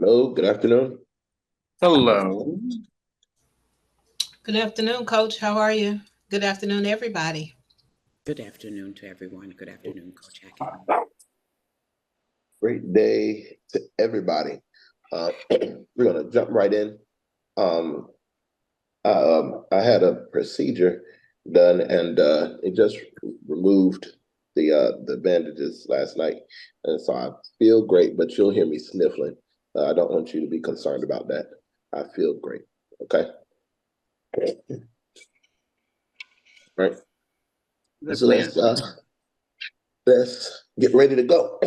Hello, good afternoon. Hello. Good afternoon, Coach. How are you? Good afternoon, everybody. Good afternoon to everyone. Good afternoon, Coach Hackett. Great day to everybody. We're gonna jump right in. Um, I had a procedure done, and it just removed the bandages last night, and so I feel great. But you'll hear me sniffling. I don't want you to be concerned about that. I feel great. Okay. Right. Good So man. let's get ready to go.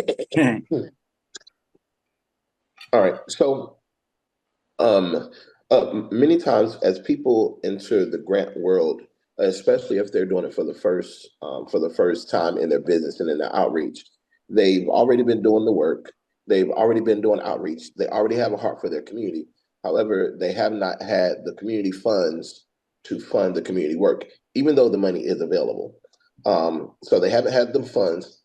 All right. So Um, many times, as people enter the grant world, especially if they're doing it for the first time in their business and in their outreach, they've already been doing the work. They've already been doing outreach. They already have a heart for their community. However, they have not had the community funds to fund the community work, even though the money is available. So they haven't had the funds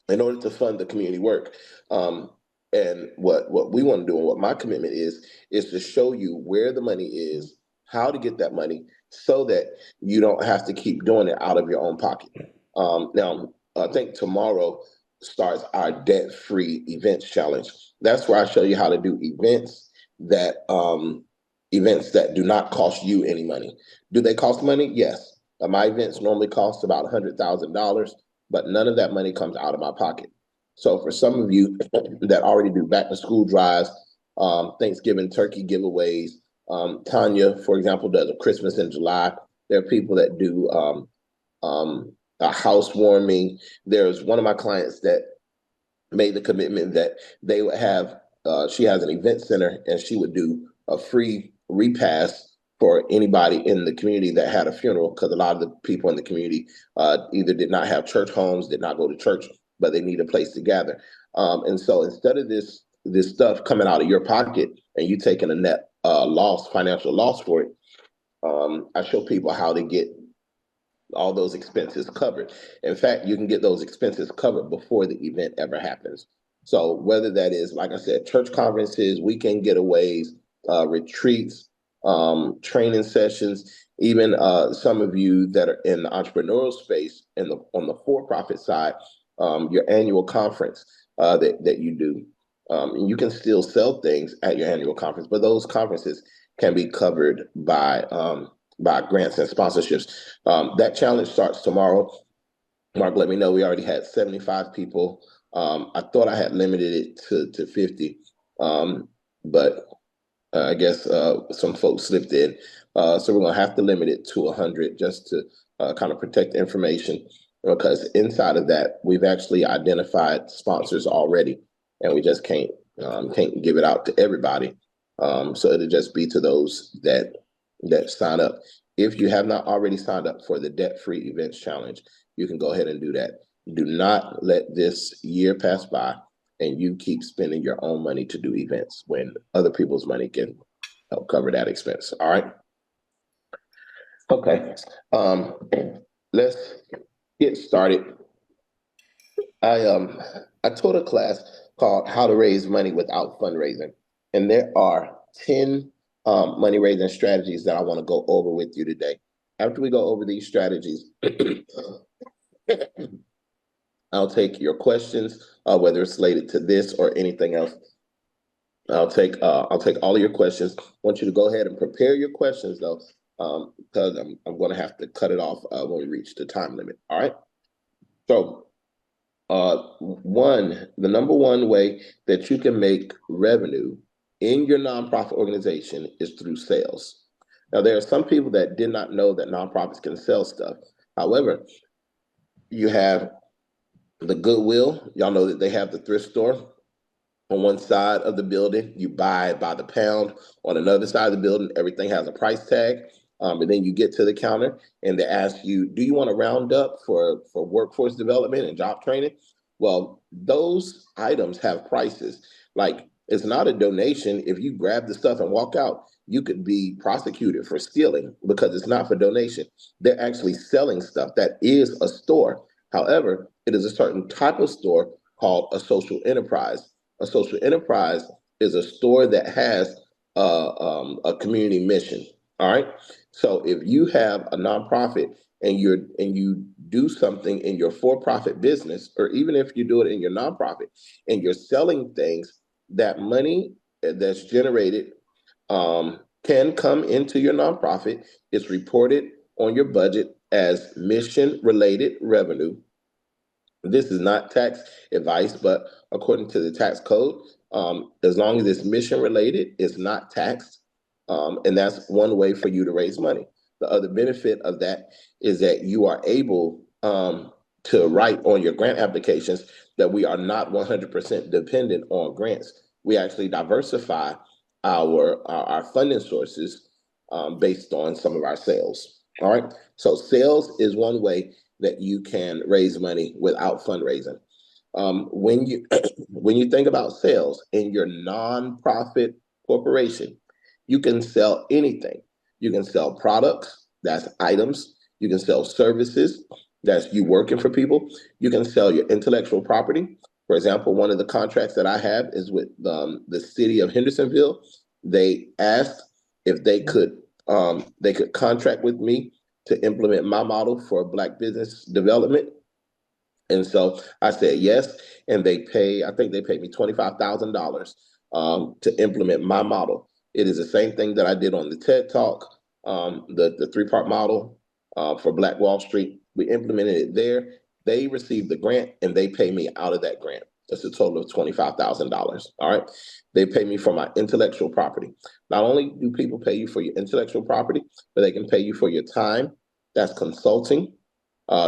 in order to fund the community work. Um, and what we want to do and what my commitment is to show you where the money is, how to get that money, so that you don't have to keep doing it out of your own pocket. Now, I think tomorrow starts our debt-free events challenge. That's where I show you how to do events that do not cost you any money. Do they cost money? Yes. My events normally cost about $100,000, but none of that money comes out of my pocket. So for some of you that already do back to school drives, Thanksgiving turkey giveaways, Tanya, for example, does a Christmas in July. There are people that do a housewarming. There's one of my clients that made the commitment that they would have. She has an event center, and she would do a free repast for anybody in the community that had a funeral, because a lot of the people in the community either did not have church homes, did not go to church, but they need a place to gather. And so instead of this stuff coming out of your pocket and you taking a net financial loss for it, I show people how to get all those expenses covered. In fact, you can get those expenses covered before the event ever happens. So whether that is, like I said, church conferences, weekend getaways, retreats, training sessions, even some of you that are in the entrepreneurial space and on the for-profit side, your annual conference that you do. And you can still sell things at your annual conference, but those conferences can be covered by grants and sponsorships. That challenge starts tomorrow. Mark let me know we already had 75 people. I thought I had limited it to 50, but I guess some folks slipped in. So we're going to have to limit it to 100 just to kind of protect the information, because inside of that, we've actually identified sponsors already, and we just can't give it out to everybody. So it'll just be to those that sign up. If you have not already signed up for the debt-free events challenge, you can go ahead and do that. Do not let this year pass by and you keep spending your own money to do events when other people's money can help cover that expense. All right. Okay. Um, let's get started. I taught a class called How to Raise Money Without Fundraising, and there are 10 money raising strategies that I want to go over with you today. After we go over these strategies, I'll take your questions, whether it's related to this or anything else. I'll take all of your questions. I want you to go ahead and prepare your questions though, because I'm going to have to cut it off when we reach the time limit. All right. So, the number one way that you can make revenue in your nonprofit organization is through sales. Now, there are some people that did not know that nonprofits can sell stuff. However, you have the Goodwill. Y'all know that they have the thrift store. On one side of the building, you buy by the pound. On another side of the building, everything has a price tag. And then you get to the counter and they ask you, do you want to round up for workforce development and job training? Well, those items have prices. Like, it's not a donation. If you grab the stuff and walk out, you could be prosecuted for stealing because it's not for donation. They're actually selling stuff. That is a store. However, it is a certain type of store called a social enterprise. A social enterprise is a store that has a community mission. All right. So if you have a nonprofit and you do something in your for-profit business, or even if you do it in your nonprofit and you're selling things, that money that's generated can come into your nonprofit. It's reported on your budget as mission-related revenue. This is not tax advice, but according to the tax code, as long as it's mission related, it's not taxed. And that's one way for you to raise money. The other benefit of that is that you are able to write on your grant applications that we are not 100% dependent on grants. We actually diversify our funding sources based on some of our sales. All right. So sales is one way that you can raise money without fundraising. When you when you think about sales in your nonprofit corporation, you can sell anything. You can sell products, that's items. You can sell services, that's you working for people. You can sell your intellectual property. For example, one of the contracts that I have is with the city of Hendersonville. They asked if they could contract with me to implement my model for Black business development. And so I said yes, and I think they paid me $25,000 to implement my model. It is the same thing that I did on the TED Talk, the three-part model for Black Wall Street. We implemented it there. They received the grant, and they pay me out of that grant. That's a total of $25,000. All right. They pay me for my intellectual property. Not only do people pay you for your intellectual property, but they can pay you for your time. That's consulting.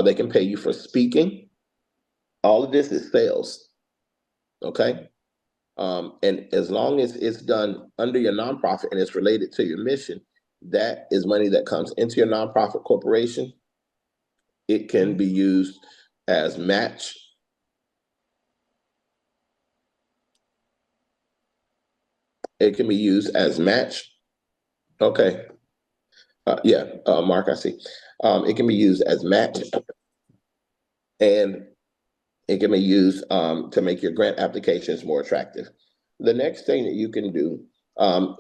They can pay you for speaking. All of this is sales. Okay. And as long as it's done under your nonprofit and it's related to your mission, that is money that comes into your nonprofit corporation. It can be used as match. It can be used as match. Okay. Yeah, Mark, I see. It can be used as match, and it can be used to make your grant applications more attractive. The next thing that you can do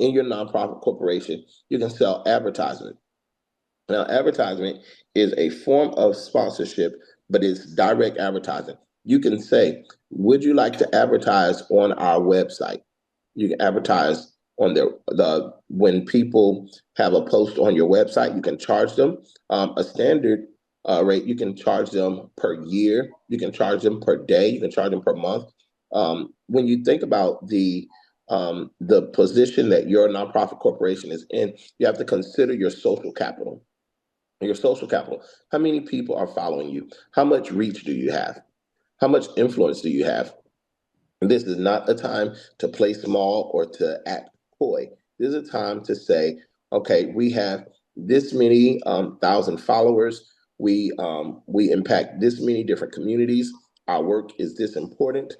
in your nonprofit corporation, you can sell advertisement. Now, advertisement is a form of sponsorship, but it's direct advertising. You can say, would you like to advertise on our website? You can advertise on the when people have a post on your website, you can charge them a standard rate. You can charge them per year. You can charge them per day. You can charge them per month. When you think about the position that your nonprofit corporation is in, you have to consider your social capital. Your social capital. How many people are following you? How much reach do you have? How much influence do you have? This is not a time to play small or to act coy. This is a time to say, okay, we have this many thousand followers. We impact this many different communities. Our work is this important.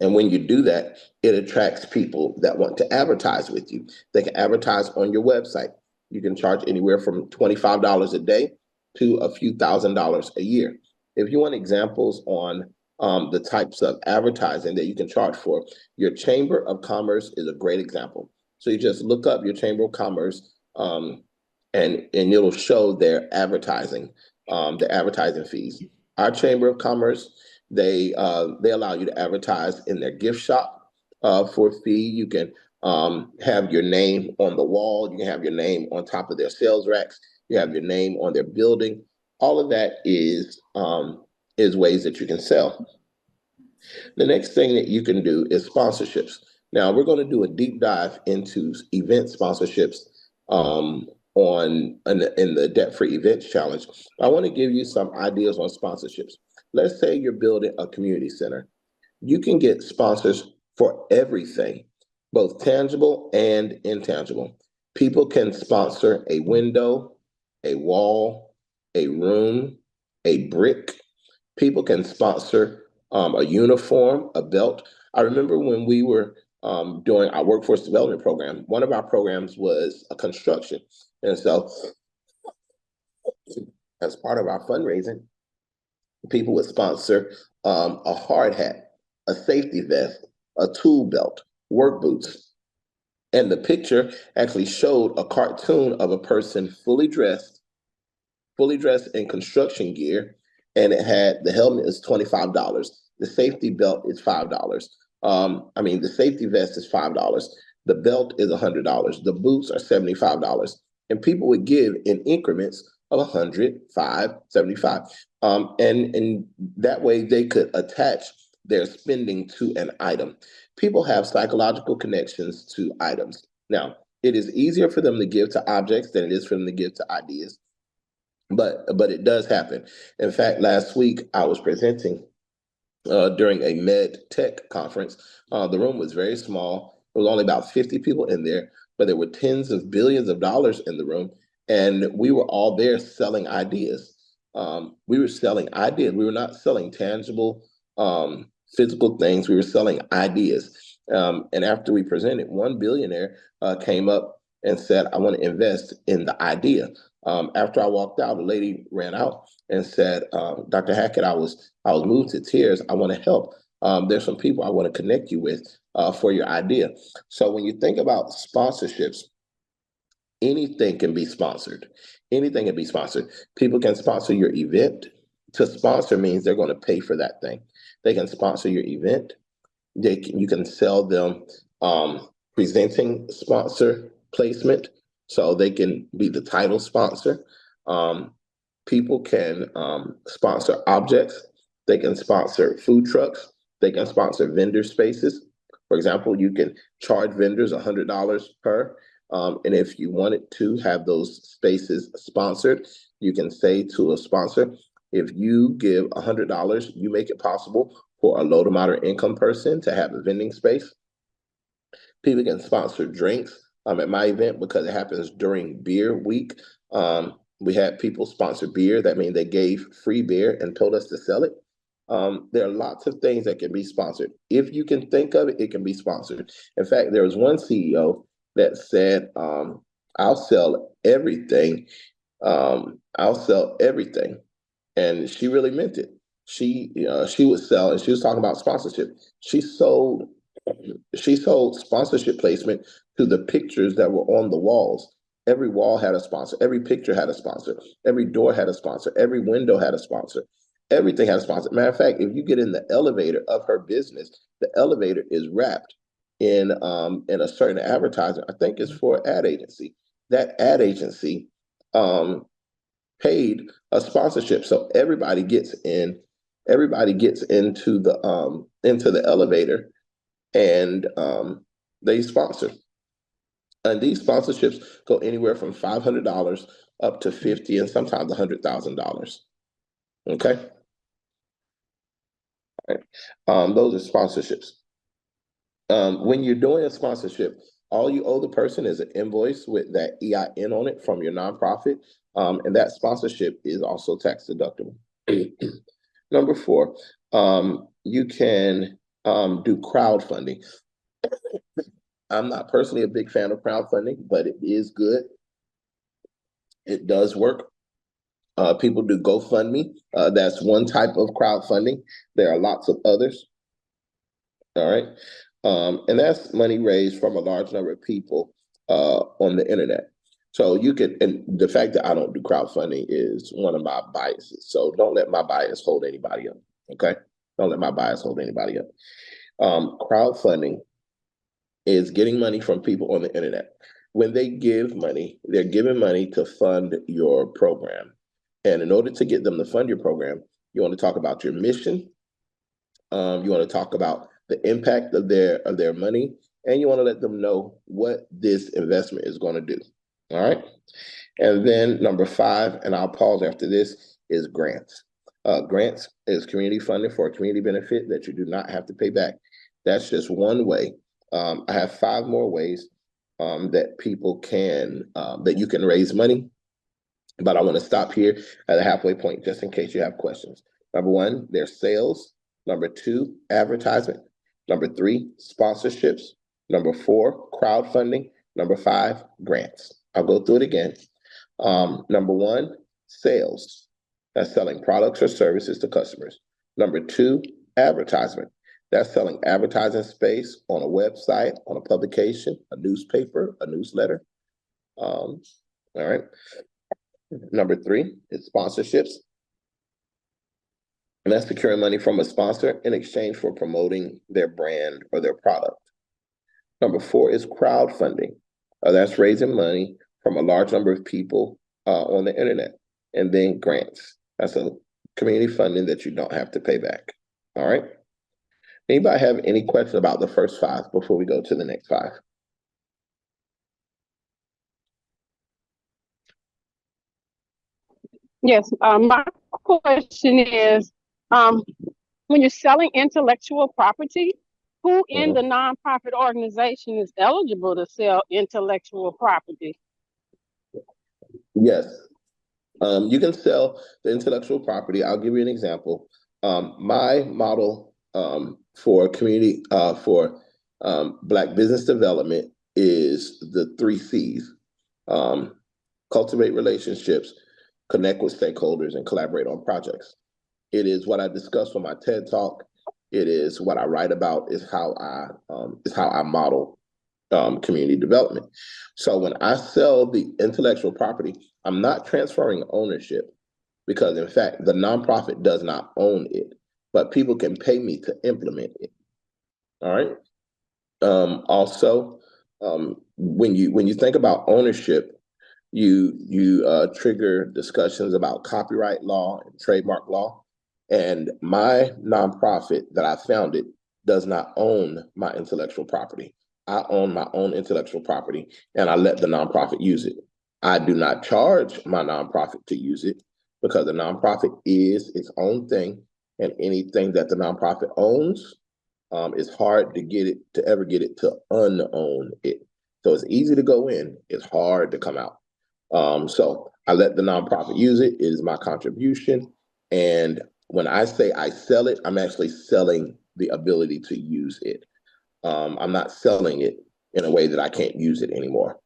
And when you do that, it attracts people that want to advertise with you. They can advertise on your website. You can charge anywhere from $25 a day to a few $1,000s a year. If you want examples on the types of advertising that you can charge for, your Chamber of Commerce is a great example. So you just look up your Chamber of Commerce and it'll show their advertising, the advertising fees. Our Chamber of Commerce, they allow you to advertise in their gift shop for a fee. You can have your name on the wall. You can have your name on top of their sales racks. You have your name on their building. All of that is ways that you can sell. The next thing that you can do is sponsorships. Now we're going to do a deep dive into event sponsorships in the Debt Free Events Challenge. I want to give you some ideas on sponsorships. Let's say you're building a community center. You can get sponsors for everything, both tangible and intangible. People can sponsor a window, a wall, a room, a brick. People can sponsor a uniform, a belt. I remember when we were doing our workforce development program, one of our programs was a construction. And so as part of our fundraising, people would sponsor a hard hat, a safety vest, a tool belt, work boots. And the picture actually showed a cartoon of a person fully dressed in construction gear, and it had the helmet is $25. The safety belt is $5. The safety vest is $5. The belt is $100. The boots are $75, and people would give in increments of 100, 5, 75, and that way they could attach their spending to an item. People have psychological connections to items. Now, it is easier for them to give to objects than it is for them to give to ideas. But it does happen. In fact, last week I was presenting during a med tech conference. The room was very small. There was only about 50 people in there, but there were tens of billions of dollars in the room, and we were all there selling ideas. We were selling ideas. We were not selling tangible, physical things. We were selling ideas. And after we presented, one billionaire came up and said, "I want to invest in the idea." After I walked out, a lady ran out and said, "Dr. Hackett, I was moved to tears. I want to help. There's some people I want to connect you with for your idea." So when you think about sponsorships, anything can be sponsored. Anything can be sponsored. People can sponsor your event. To sponsor means they're going to pay for that thing. They can sponsor your event. You can sell them presenting sponsor placement, so they can be the title sponsor. People can sponsor objects. They can sponsor food trucks. They can sponsor vendor spaces. For example, you can charge vendors $100 per. And if you wanted to have those spaces sponsored, you can say to a sponsor, if you give $100, you make it possible for a low to moderate income person to have a vending space. People can sponsor drinks. At my event, because it happens during beer week, we had people sponsor beer. That means they gave free beer and told us to sell it. There are lots of things that can be sponsored. If you can think of it, it can be sponsored. In fact, there was one CEO that said, "I'll sell everything. I'll sell everything," and she really meant it. She would sell, and she was talking about sponsorship. She sold sponsorship placement to the pictures that were on the walls. Every wall had a sponsor. Every picture had a sponsor. Every door had a sponsor. Every window had a sponsor. Everything had a sponsor. Matter of fact, if you get in the elevator of her business, the elevator is wrapped in a certain advertisement. I think it's for an ad agency. That ad agency paid a sponsorship, so everybody gets in. Everybody gets into the elevator, and they sponsor. And these sponsorships go anywhere from $500 up to 50, and sometimes $100,000. Okay, all right. Those are sponsorships. When you're doing a sponsorship, all you owe the person is an invoice with that EIN on it from your nonprofit, and that sponsorship is also tax deductible. Number 4, you can do crowdfunding. I'm not personally a big fan of crowdfunding, but it is good. It does work. People do GoFundMe. That's one type of crowdfunding. There are lots of others. All right. And that's money raised from a large number of people on the internet. So you could, and the fact that I don't do crowdfunding is one of my biases. So don't let my bias hold anybody up. Okay. Don't let my bias hold anybody up. Crowdfunding is getting money from people on the internet. When they give money, they're giving money to fund your program. And in order to get them to fund your program, you want to talk about your mission. You want to talk about the impact of their money, and you want to let them know what this investment is going to do. All right. And then number 5, and I'll pause after this, is grants. Grants is community funding for a community benefit that you do not have to pay back. That's just one way. I have 5 more ways that people can that you can raise money, but I want to stop here at the halfway point just in case you have questions. Number 1, there's sales. Number 2, advertisement. Number 3, sponsorships. Number 4, crowdfunding. Number 5, grants. I'll go through it again. Number 1, sales. That's selling products or services to customers. Number 2, advertisement. That's selling advertising space on a website, on a publication, a newspaper, a newsletter. All right. Number 3 is sponsorships. And that's securing money from a sponsor in exchange for promoting their brand or their product. Number 4 is crowdfunding. That's raising money from a large number of people on the internet. And then grants. That's a community funding that you don't have to pay back. All right. Anybody have any questions about the first 5 before we go to the next 5? Yes, my question is, when you're selling intellectual property, who in the nonprofit organization is eligible to sell intellectual property? Yes. You can sell the intellectual property. I'll give you an example. My model for community, for Black business development is the 3 C's. Cultivate relationships, connect with stakeholders, and collaborate on projects. It is what I discussed on my TED Talk. It is what I write about, is how I model community development. So when I sell the intellectual property, I'm not transferring ownership, because in fact, the nonprofit does not own it, but people can pay me to implement it. All right. Also, when you think about ownership, you trigger discussions about copyright law and trademark law. And my nonprofit that I founded does not own my intellectual property. I own my own intellectual property, and I let the nonprofit use it. I do not charge my nonprofit to use it, because the nonprofit is its own thing, and anything that the nonprofit owns, it's hard to ever get it to unown it. So it's easy to go in, it's hard to come out. So I let the nonprofit use it. It is my contribution. And when I say I sell it, I'm actually selling the ability to use it. I'm not selling it in a way that I can't use it anymore.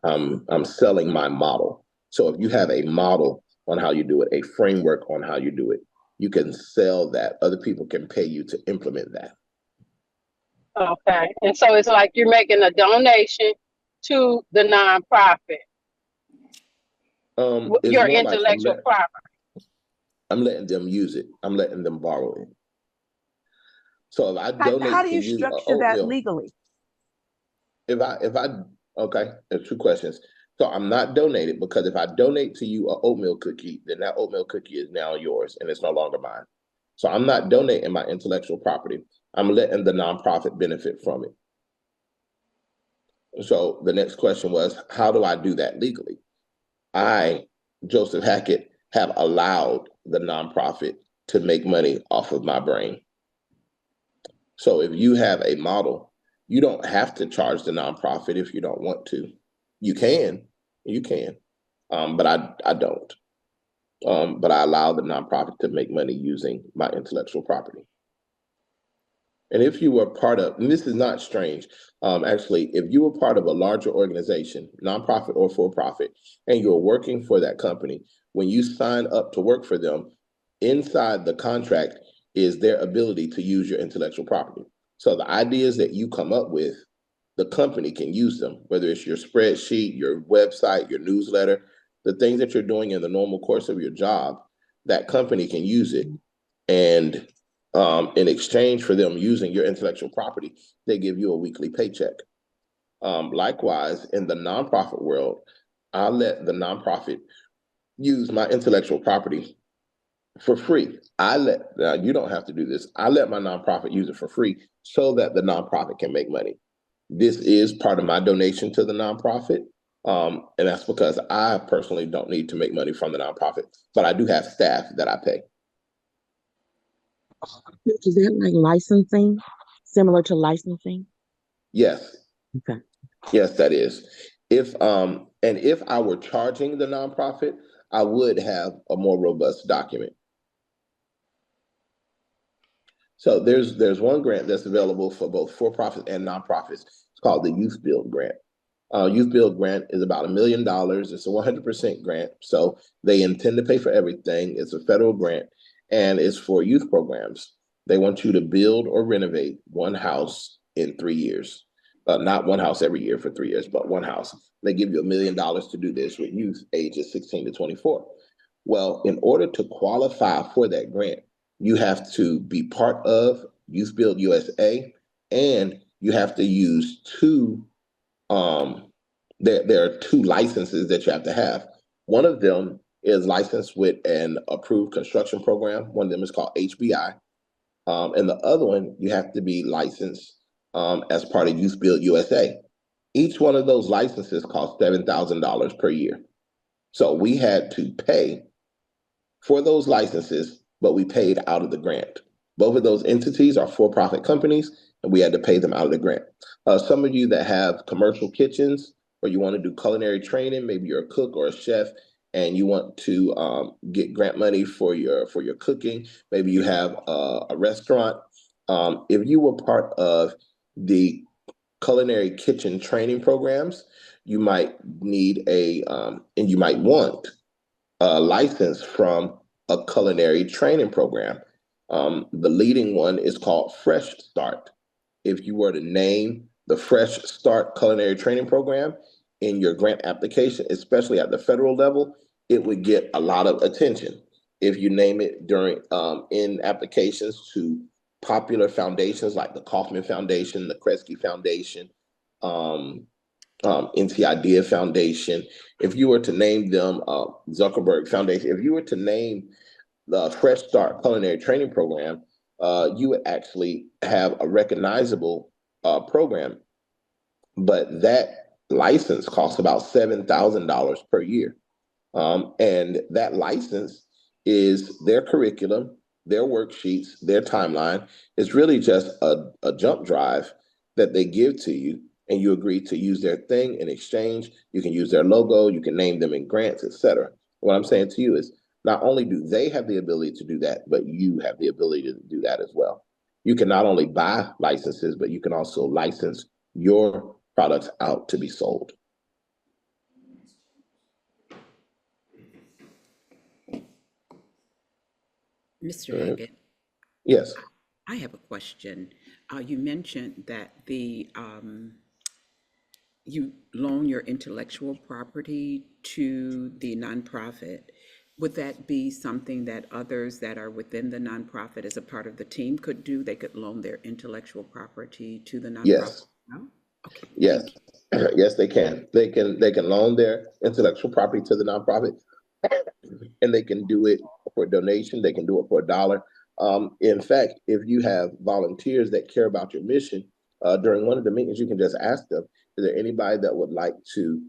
I'm selling my model. So if you have a model on how you do it, a framework on how you do it, you can sell that. Other people can pay you to implement that. Okay, and so it's like you're making a donation to the nonprofit, your intellectual property. I'm letting them use it. I'm letting them borrow it. So if I donate, how do you structure that legally? Okay, there's 2 questions. So I'm not donated, because if I donate to you an oatmeal cookie, then that oatmeal cookie is now yours and it's no longer mine. So I'm not donating my intellectual property. I'm letting the nonprofit benefit from it. So the next question was, how do I do that legally? I, Joseph Hackett, have allowed the nonprofit to make money off of my brain. So if you have a model, you don't have to charge the nonprofit if you don't want to. You can, but I don't. But I allow the nonprofit to make money using my intellectual property. And if you were part of, and this is not strange, actually, if you were part of a larger organization, nonprofit or for-profit, and you're working for that company, when you sign up to work for them, inside the contract is their ability to use your intellectual property. So the ideas that you come up with, the company can use them, whether it's your spreadsheet, your website, your newsletter, the things that you're doing in the normal course of your job, that company can use it. And in exchange for them using your intellectual property, they give you a weekly paycheck. Likewise, in the nonprofit world, I let the nonprofit use my intellectual property for free. Now you don't have to do this. I let my nonprofit use it for free so that the nonprofit can make money. This is part of my donation to the nonprofit. And that's because I personally don't need to make money from the nonprofit, but I do have staff that I pay. Is that like licensing, similar to licensing? Yes. Okay. Yes, that is. If I were charging the nonprofit, I would have a more robust document. So there's one grant that's available for both for-profits and nonprofits. It's called the Youth Build Grant. Youth Build Grant is about $1 million. It's a 100% grant. So they intend to pay for everything. It's a federal grant, and it's for youth programs. They want you to build or renovate one house in 3 years. Not one house every year for 3 years, but one house. They give you $1 million to do this with youth ages 16 to 24. Well, in order to qualify for that grant, you have to be part of Youth Build USA, and you have to use two. There are two licenses that you have to have. One of them is licensed with an approved construction program. One of them is called HBI, and the other one you have to be licensed as part of Youth Build USA. Each one of those licenses costs $7,000 per year. So we had to pay for those licenses, but we paid out of the grant. Both of those entities are for-profit companies, and we had to pay them out of the grant. Some of you that have commercial kitchens or you want to do culinary training, maybe you're a cook or a chef, and you want to get grant money for your cooking. Maybe you have a restaurant. If you were part of the culinary kitchen training programs, you might need and you might want a license from a culinary training program. The leading one is called Fresh Start. If you were to name the Fresh Start Culinary Training Program in your grant application, especially at the federal level, it would get a lot of attention. If you name it during in applications to popular foundations like the Kauffman Foundation, the Kresge Foundation, NC Idea Foundation, if you were to name them Zuckerberg Foundation, if you were to name the Fresh Start Culinary Training Program, you would actually have a recognizable program. But that license costs about $7,000 per year. And that license is their curriculum, their worksheets, their timeline. It's really just a jump drive that they give to you, and you agree to use their thing in exchange. You can use their logo, you can name them in grants, etc. What I'm saying to you is not only do they have the ability to do that, but you have the ability to do that as well. You can not only buy licenses, but you can also license your products out to be sold. Mr. All right. Hackett, Yes. I have a question. You mentioned that you loan your intellectual property to the nonprofit. Would that be something that others that are within the nonprofit as a part of the team could do? They could loan their intellectual property to the nonprofit? Yes. No? Okay. Yes. Thank you. Yes, they can. They can loan their intellectual property to the nonprofit, and they can do it for a donation. They can do it for $1. In fact, if you have volunteers that care about your mission, during one of the meetings, you can just ask them, is there anybody that would like to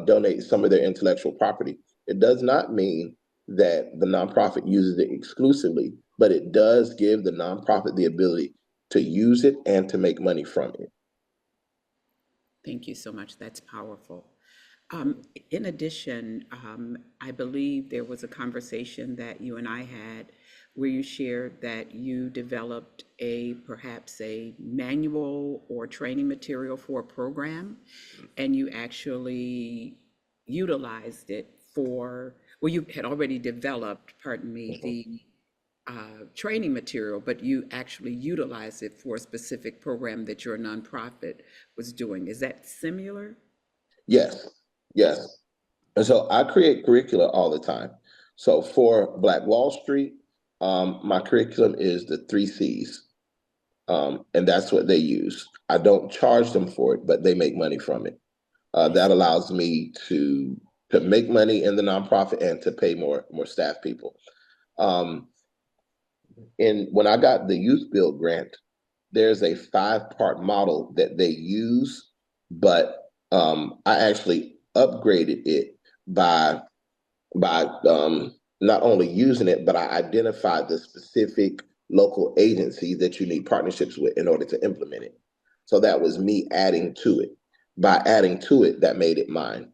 donate some of their intellectual property? It does not mean that the nonprofit uses it exclusively, but it does give the nonprofit the ability to use it and to make money from it. Thank you so much. That's powerful. In addition, I believe there was a conversation that you and I had where you shared that you developed perhaps a manual or training material for a program, and you actually utilized it you had already developed, pardon me, the training material, but you actually utilized it for a specific program that your nonprofit was doing. Is that similar? Yes, yes. And so I create curricula all the time. So for Black Wall Street, my curriculum is the 3 C's. And that's what they use. I don't charge them for it, but they make money from it. That allows me to make money in the nonprofit and to pay more staff people. And when I got the Youth Build grant, there's a 5-part model that they use, but I actually upgraded it by not only using it, but I identified the specific local agencies that you need partnerships with in order to implement it. So that was me adding to it. By adding to it, that made it mine.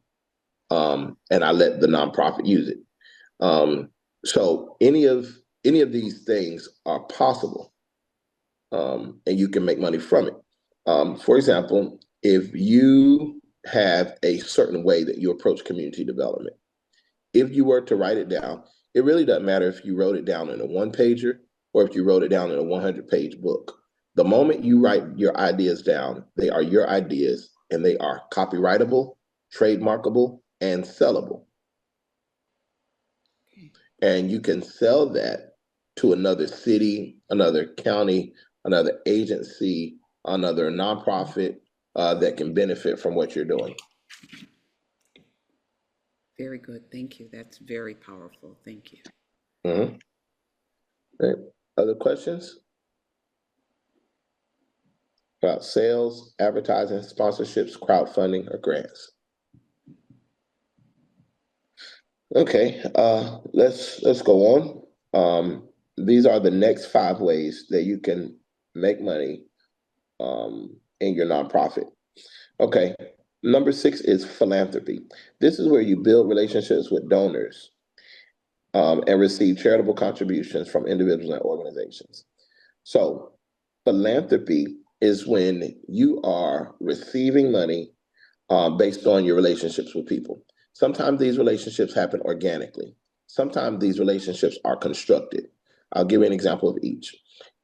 And I let the nonprofit use it. So any of these things are possible, and you can make money from it. For example, if you have a certain way that you approach community development, if you were to write it down, it really doesn't matter if you wrote it down in a 1-pager or if you wrote it down in a 100-page book. The moment you write your ideas down, they are your ideas and they are copyrightable, trademarkable, and sellable. And you can sell that to another city, another county, another agency, another nonprofit that can benefit from what you're doing. Very good. Thank you. That's very powerful. Thank you. Mm-hmm. Okay. Other questions about sales, advertising, sponsorships, crowdfunding, or grants? Okay, let's go on. These are the next 5 ways that you can make money in your nonprofit. Okay, number 6 is philanthropy. This is where you build relationships with donors and receive charitable contributions from individuals and organizations. So, philanthropy is when you are receiving money based on your relationships with people. Sometimes these relationships happen organically. Sometimes these relationships are constructed. I'll give you an example of each.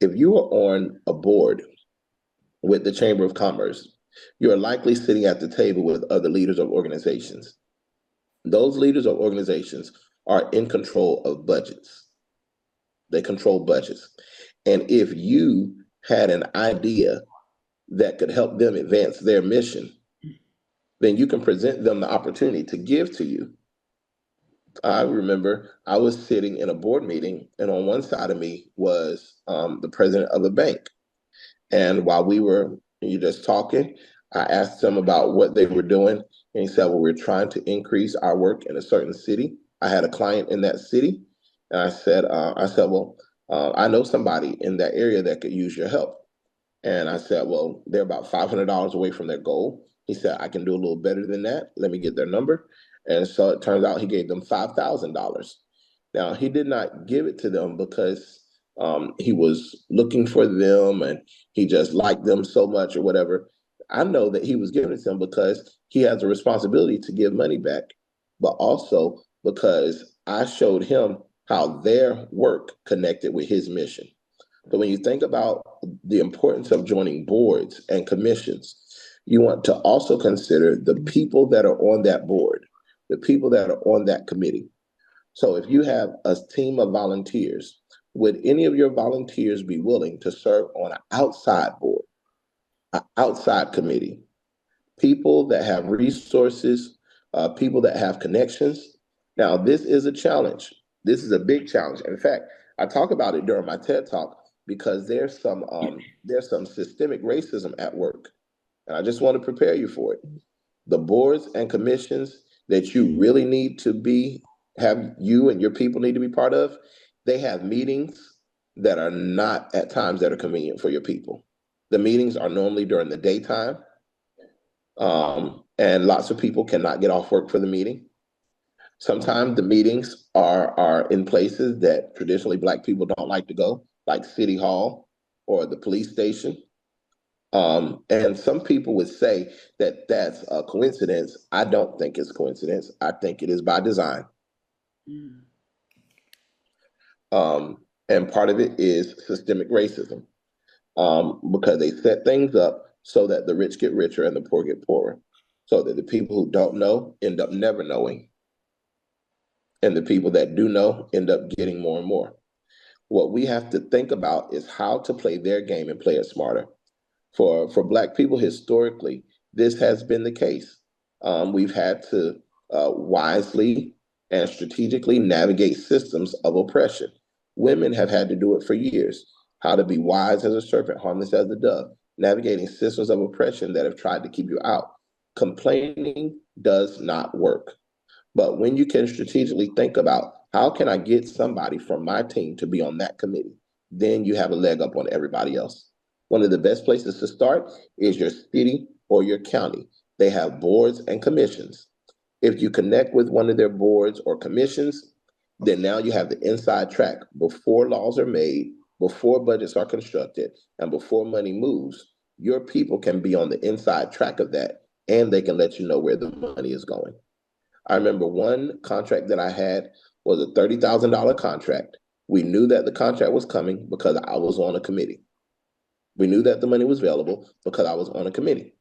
If you are on a board with the Chamber of Commerce, you're likely sitting at the table with other leaders of organizations. Those leaders of organizations are in control of budgets. They control budgets. And if you had an idea that could help them advance their mission, then you can present them the opportunity to give to you. I remember I was sitting in a board meeting, and on one side of me was the president of the bank. And while we were just talking, I asked him about what they were doing. And he said, well, we're trying to increase our work in a certain city. I had a client in that city. And I said, well, I know somebody in that area that could use your help. And I said, well, they're about $500 away from their goal. He said, I can do a little better than that. Let me get their number. And so it turns out he gave them $5,000. Now, he did not give it to them because he was looking for them and he just liked them so much or whatever. I know that he was giving it to them because he has a responsibility to give money back, but also because I showed him how their work connected with his mission. So when you think about the importance of joining boards and commissions, you want to also consider the people that are on that board, the people that are on that committee. So if you have a team of volunteers, would any of your volunteers be willing to serve on an outside board, an outside committee? People that have resources, people that have connections. Now, this is a challenge. This is a big challenge. In fact, I talk about it during my TED Talk because there's some systemic racism at work. And I just want to prepare you for it. The boards and commissions that you really need to have you and your people need to be part of, they have meetings that are not at times that are convenient for your people. The meetings are normally during the daytime. And lots of people cannot get off work for the meeting. Sometimes the meetings are in places that traditionally Black people don't like to go, like City Hall or the police station. And some people would say that that's a coincidence. I don't think it's coincidence. I think it is by design. And part of it is systemic racism because they set things up so that the rich get richer and the poor get poorer, so that the people who don't know end up never knowing, and the people that do know end up getting more and more. What we have to think about is how to play their game and play it smarter. For Black people, historically, this has been the case. We've had to wisely and strategically navigate systems of oppression. Women have had to do it for years. How to be wise as a serpent, harmless as a dove, navigating systems of oppression that have tried to keep you out. Complaining does not work. But when you can strategically think about how can I get somebody from my team to be on that committee, then you have a leg up on everybody else. One of the best places to start is your city or your county. They have boards and commissions. If you connect with one of their boards or commissions, then now you have the inside track before laws are made, before budgets are constructed, and before money moves. Your people can be on the inside track of that, and they can let you know where the money is going. I remember one contract that I had was a $30,000 contract We knew that the contract was coming because I was on a committee. We knew that the money was available because I was on a committee.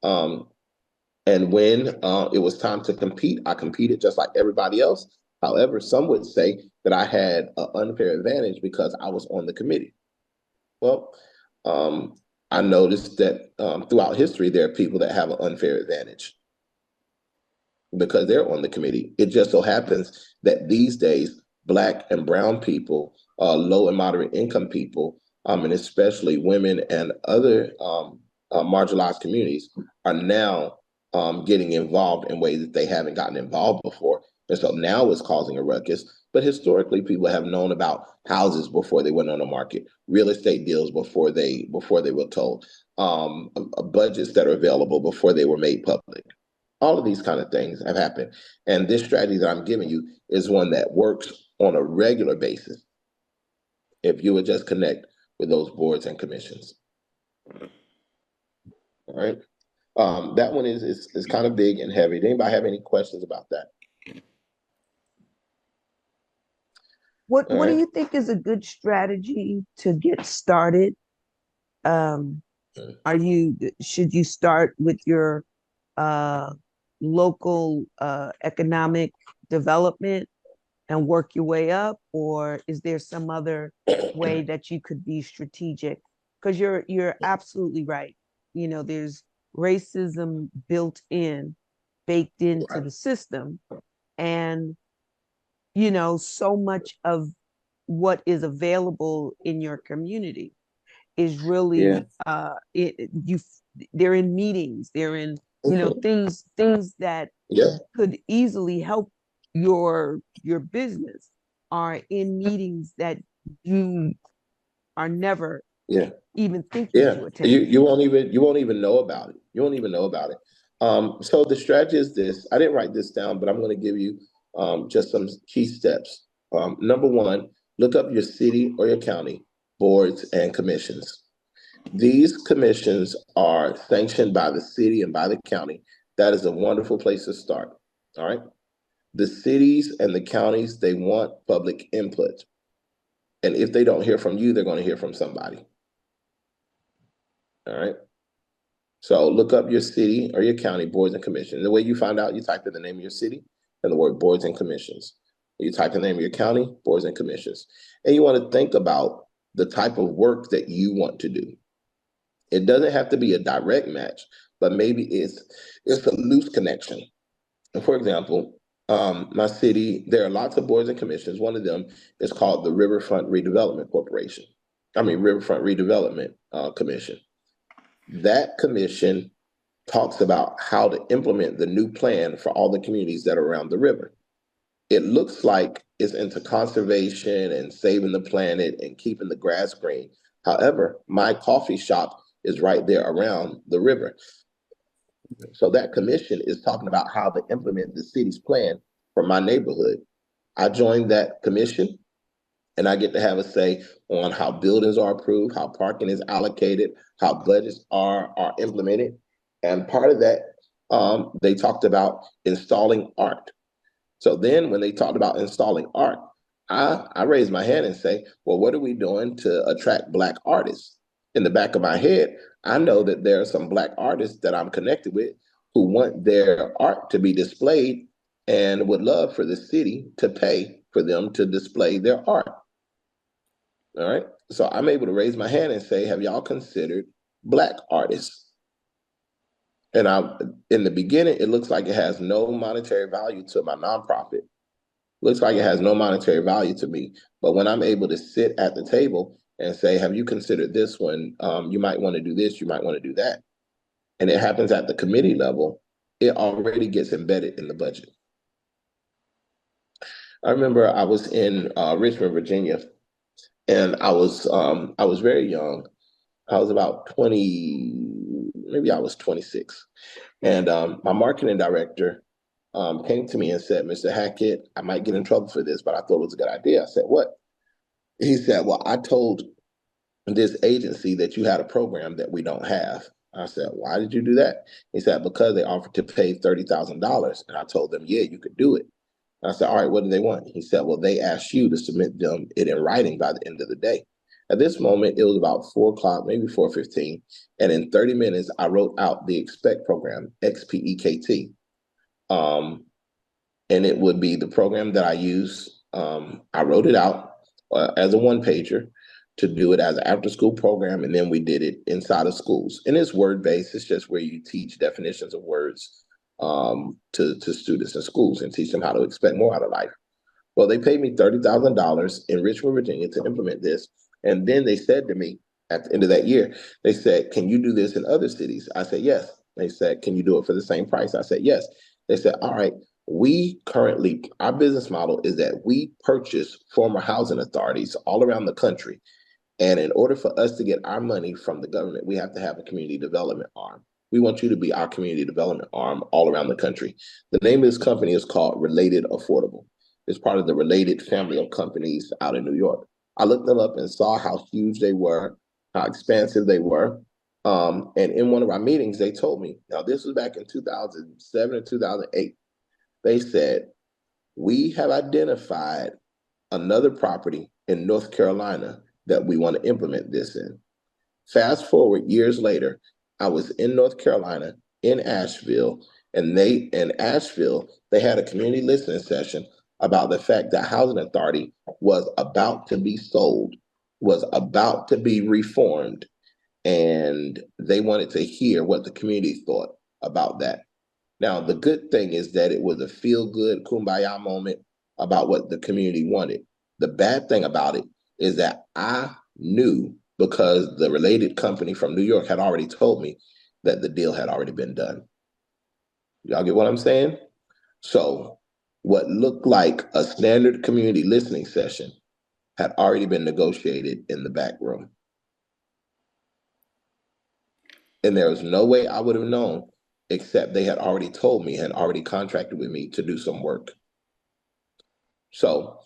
And when it was time to compete, I competed just like everybody else. However, some would say that I had an unfair advantage because I was on the committee. Well, I noticed that throughout history, there are people that have an unfair advantage because they're on the committee. It just so happens that these days, Black and brown people, low and moderate income people, and especially women and other marginalized communities are now getting involved in ways that they haven't gotten involved before. And so now it's causing a ruckus. But historically, people have known about houses before they went on the market, real estate deals before they were told, budgets that are available before they were made public. All of these kind of things have happened. And this strategy that I'm giving you is one that works on a regular basis if you would just connect with those boards and commissions. All right. That one is kind of big and heavy. Does anybody have any questions about that? What All do right. you think is a good strategy to get started? Should you start with your local economic development and work your way up, or is there some other way that you could be strategic? Because you're absolutely right. You know, there's racism baked into the system, and you know, so much of what is available in your community is really they're in meetings, they're in, you know, things that could easily help your business are in meetings that you are never even thinking to attend. You won't even know about it. You won't even know about it. So the strategy is this. I didn't write this down, but I'm going to give you just some key steps. Number one, look up your city or your county boards and commissions. These commissions are sanctioned by the city and by the county. That is a wonderful place to start. All right. The cities and the counties, they want public input. And if they don't hear from you, they're going to hear from somebody. All right. So look up your city or your county boards and commissions. The way you find out, you type in the name of your city and the word boards and commissions. You type in the name of your county, boards and commissions. And you want to think about the type of work that you want to do. It doesn't have to be a direct match, but maybe it's a loose connection. And for example, my city, there are lots of boards and commissions. One of them is called the Riverfront Redevelopment Commission. That commission talks about how to implement the new plan for all the communities that are around the river. It looks like it's into conservation and saving the planet and keeping the grass green. However, my coffee shop is right there around the river. So that commission is talking about how to implement the city's plan for my neighborhood. I joined that commission and I get to have a say on how buildings are approved, how parking is allocated, how budgets are implemented. And part of that, they talked about installing art. So then when they talked about installing art, I raised my hand and say, well, what are we doing to attract Black artists? In the back of my head, I know that there are some Black artists that I'm connected with who want their art to be displayed and would love for the city to pay for them to display their art. All right. So I'm able to raise my hand and say, have y'all considered Black artists? And in the beginning, it looks like it has no monetary value to my nonprofit. Looks like it has no monetary value to me. But when I'm able to sit at the table and say, have you considered this one? You might want to do this, you might want to do that. And it happens at the committee level, it already gets embedded in the budget. I remember I was in Richmond, Virginia, and I was very young. I was about 20, maybe I was 26. And my marketing director came to me and said, Mr. Hackett, I might get in trouble for this, but I thought it was a good idea. I said, what? He said, well, I told this agency that you had a program that we don't have. I said, why did you do that? He said, because they offered to pay $30,000. And I told them, yeah, you could do it. I said, all right, what do they want? He said, well, they asked you to submit them it in writing by the end of the day. At this moment, it was about 4 o'clock, maybe 4:15. And in 30 minutes, I wrote out the expect program, XPEKT. And it would be the program that I use. I wrote it out as a one pager to do it as an after school program. And then we did it inside of schools. And it's word based. It's just where you teach definitions of words to students in schools and teach them how to expect more out of life. Well, they paid me $30,000 in Richmond, Virginia to implement this. And then they said to me at the end of that year, they said, can you do this in other cities? I said, yes. They said, can you do it for the same price? I said, yes. They said, all right, our business model is that we purchase former housing authorities all around the country. And in order for us to get our money from the government, we have to have a community development arm. We want you to be our community development arm all around the country. The name of this company is called Related Affordable. It's part of the Related family of companies out in New York. I looked them up and saw how huge they were, how expansive they were. And in one of our meetings, they told me, now this was back in 2007 and 2008. They said, we have identified another property in North Carolina that we want to implement this in. Fast forward years later, I was in North Carolina, in Asheville, and they had a community listening session about the fact that housing authority was about to be sold, was about to be reformed, and they wanted to hear what the community thought about that. Now, the good thing is that it was a feel-good kumbaya moment about what the community wanted. The bad thing about it is that I knew, because the related company from New York had already told me, that the deal had already been done. Y'all get what I'm saying? So what looked like a standard community listening session had already been negotiated in the back room. And there was no way I would have known, except they had already told me, had already contracted with me to do some work. So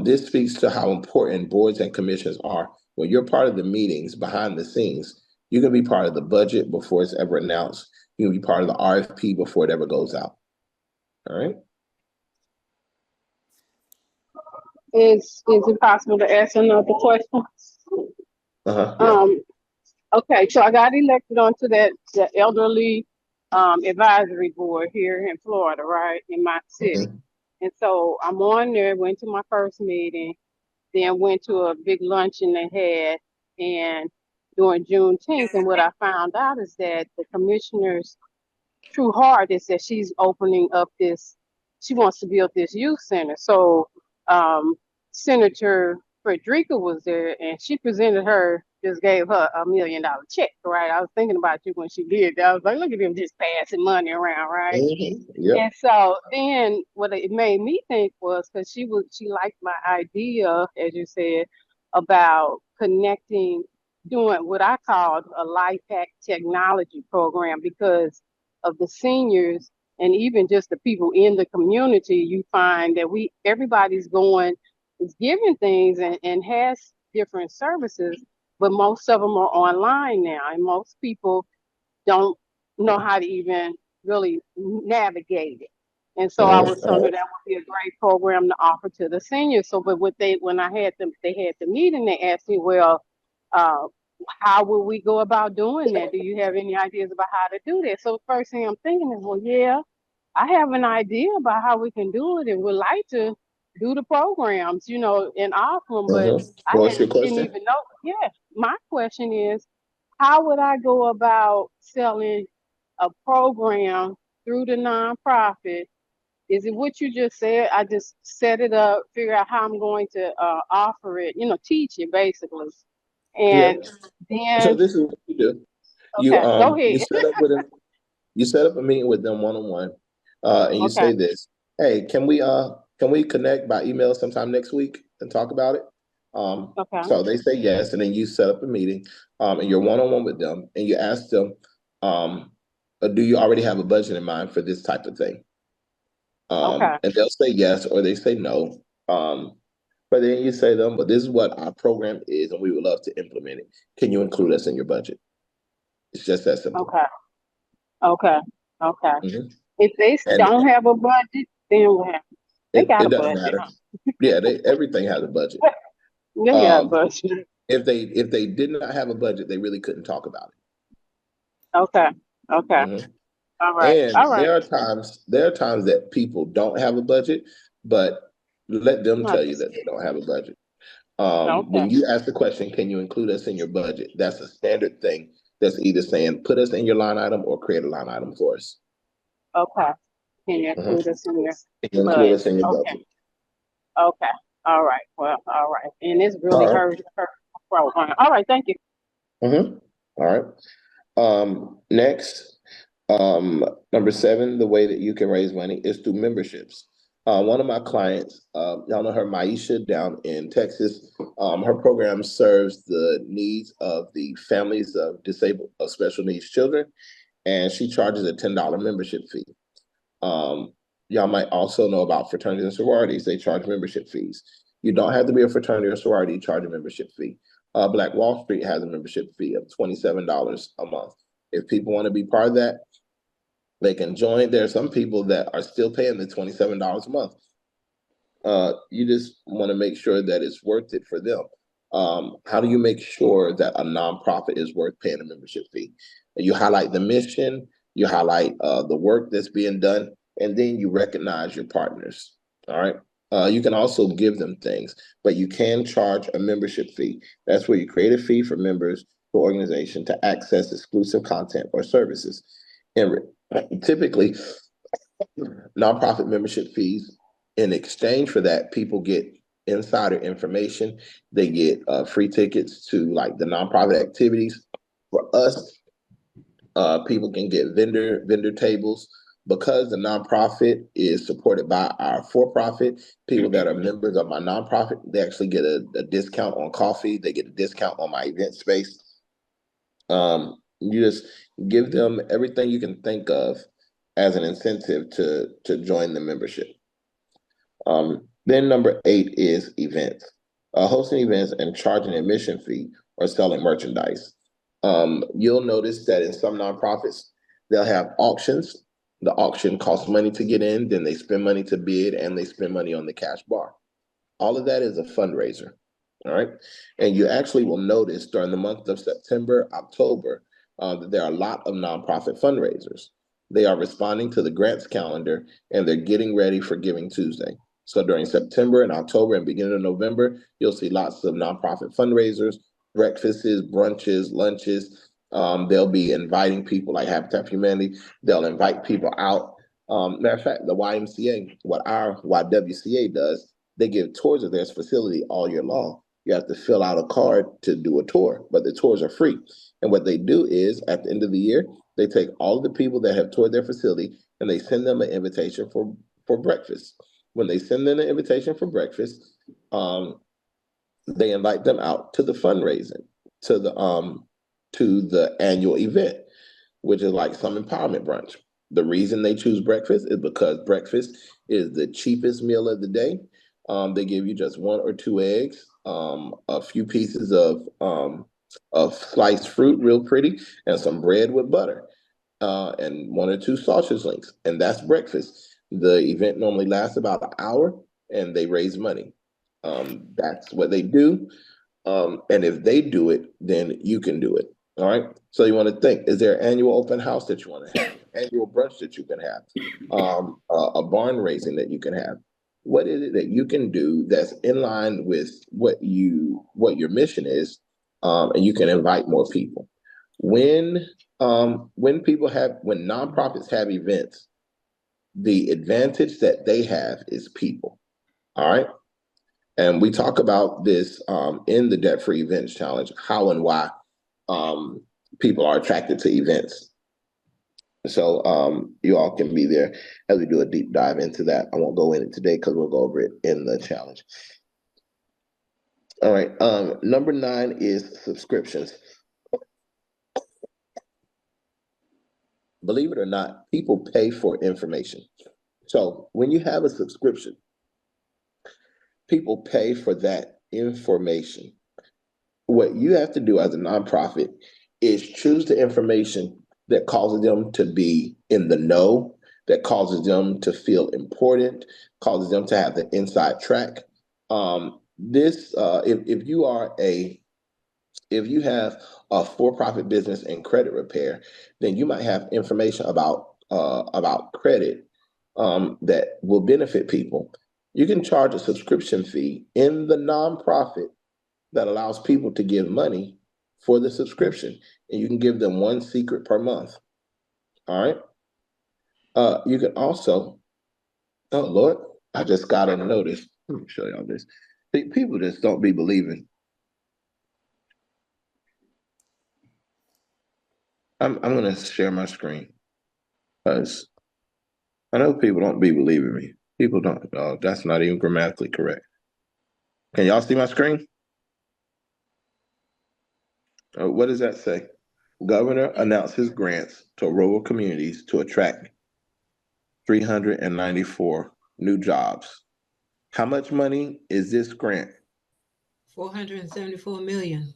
this speaks to how important boards and commissions are. When you're part of the meetings behind the scenes, you can be part of the budget before it's ever announced. You can be part of the RFP before it ever goes out. All right. Is it possible to ask another question? Yeah. Okay, so I got elected onto the elderly advisory board here in Florida, right, in my city. Mhm. And so I'm on there, went to my first meeting, then went to a big luncheon they had and during Juneteenth. And what I found out is that the commissioner's true heart is that she's opening up she wants to build this youth center. So Senator Frederica was there and she just gave her $1 million check, right? I was thinking about you when she did that. I was like, look at them just passing money around, right? Yep. And so then what it made me think was, because she liked my idea, as you said, about connecting, doing what I called a life hack technology program, because of the seniors and even just the people in the community. You find that everybody's is giving things and has different services, but most of them are online now, and most people don't know how to even really navigate it. And so I was told that would be a great program to offer to the seniors. So, but when they had the meeting, they asked me, well, how will we go about doing that? Do you have any ideas about how to do that? So the first thing I'm thinking is, well, yeah, I have an idea about how we can do it, and would like to do the programs, and offer them, but I What's your didn't question? even know. Yeah, my question is, how would I go about selling a program through the nonprofit? Is it what you just said? I just set it up, figure out how I'm going to offer it, teach it basically. Yeah. And So then, this is what you do. okay, go You ahead. set up with them. You set up a meeting with them one-on-one, and you Okay, say this: "Hey, can we connect by email sometime next week and talk about it?" okay, So they say yes, and then you set up a meeting, and you're one-on-one with them, and you ask them, "Do you already have a budget in mind for this type of thing?" okay, And they'll say yes or they say no. But then you say to them, "But this is what our program is, and we would love to implement it. Can you include us in your budget?" It's just that simple. okay, okay, okay. Mhm. If they And don't have a budget, then what happens? They It got a doesn't budget, matter. huh? Yeah, everything has a budget. They got a Um, budget. if they did not have a budget, they really couldn't talk about Okay. Okay. it. All right. And All right. there are times that people don't have a budget, but let them Not tell you this. that they don't have a budget. Okay. When you ask the question, can you include us in your budget? That's a standard thing. That's either saying put us in your line item or create a line item for us. Okay. Can you Mhm. include us in your Can you include budget? us in your Okay. budget? Okay. All right. Well, all right. And it's really All right. her program. All right. Thank you. Mm-hmm. All right. Next, number 7, the way that you can raise money is through memberships. One of my clients, y'all know her, Maisha, down in Texas. Her program serves the needs of the families of disabled, of special needs children, and she charges a $10 membership fee. Y'all might also know about fraternities and sororities. They charge membership fees. You don't have to be a fraternity or sorority to charge a membership fee. Black Wall Street has a membership fee of $27 a month. If people want to be part of that, they can join. There are some people that are still paying the $27 a month. You just want to make sure that it's worth it for them. How do you make sure that a nonprofit is worth paying a membership fee? You highlight the mission, you highlight the work that's being done, and then you recognize your partners. All right. You can also give them things, but you can charge a membership fee. That's where you create a fee for members to organization to access exclusive content or services. And typically, nonprofit membership fees, in exchange for that, people get insider information. They get free tickets to like the nonprofit activities. For us, people can get vendor tables because the nonprofit is supported by our for-profit. People that are members of my nonprofit, they actually get a discount on coffee. They get a discount on my event space. You just give them everything you can think of as an incentive to join the membership. Then number 8 is events. Hosting events and charging admission fee or selling merchandise. You'll notice that in some nonprofits, they'll have auctions. The auction costs money to get in, then they spend money to bid, and they spend money on the cash bar. All of that is a fundraiser. All right. And you actually will notice during the month of September, October, that there are a lot of nonprofit fundraisers. They are responding to the grants calendar and they're getting ready for Giving Tuesday. So during September and October and beginning of November, you'll see lots of nonprofit fundraisers, breakfasts, brunches, lunches. They'll be inviting people like Habitat for Humanity. They'll invite people out. Matter of fact, the YMCA, what our YWCA does, they give tours of their facility all year long. You have to fill out a card to do a tour, but the tours are free. And what they do is at the end of the year, they take all of the people that have toured their facility and they send them an invitation for breakfast. When they send them an invitation for breakfast, they invite them out to the fundraising, to the annual event, which is like some empowerment brunch. The reason they choose breakfast is because breakfast is the cheapest meal of the day. They give you just 1 or 2 eggs, a few pieces of sliced fruit, real pretty, and some bread with butter, and 1 or 2 sausage links, and that's breakfast. The event normally lasts about an hour, and they raise money. That's what they do. And if they do it, then you can do it. All right. So you want to think: is there an annual open house that you want to have? Annual brunch that you can have? A barn raising that you can have? What is it that you can do that's in line with what your mission is, and you can invite more people? When when nonprofits have events, the advantage that they have is people. All right. And we talk about this in the Debt Free Events Challenge, how and why um, people are attracted to events. So you all can be there as we do a deep dive into that. I won't go in it today because we'll go over it in the challenge. All right. Number 9 is subscriptions. Believe it or not, people pay for information. So when you have a subscription, people pay for that information. What you have to do as a nonprofit is choose the information that causes them to be in the know, that causes them to feel important, causes them to have the inside track. If you are if you have a for-profit business in credit repair, then you might have information about credit that will benefit people. You can charge a subscription fee in the nonprofit that allows people to give money for the subscription, and you can give them one secret per month. All right. You can also, oh Lord, I just got a notice. Let me show y'all this. People just don't be believing. I'm gonna share my screen because I know people don't be believing me. People don't. Oh, that's not even grammatically correct. Can y'all see my screen? What does that say? Governor announces grants to rural communities to attract 394 new jobs. How much money is this grant? 474 million.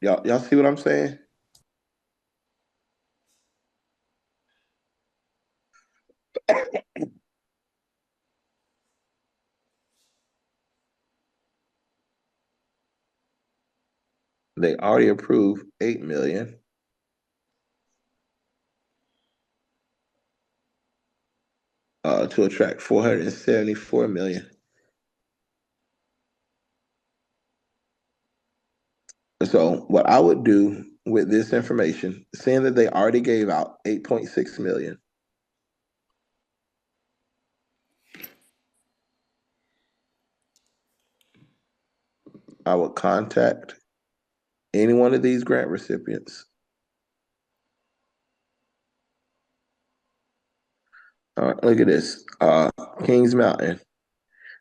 Y'all see what I'm saying? They already approved 8 million. To attract 474 million. So what I would do with this information, seeing that they already gave out 8.6 million, I would contact any one of these grant recipients. All right, look at this. Kings Mountain.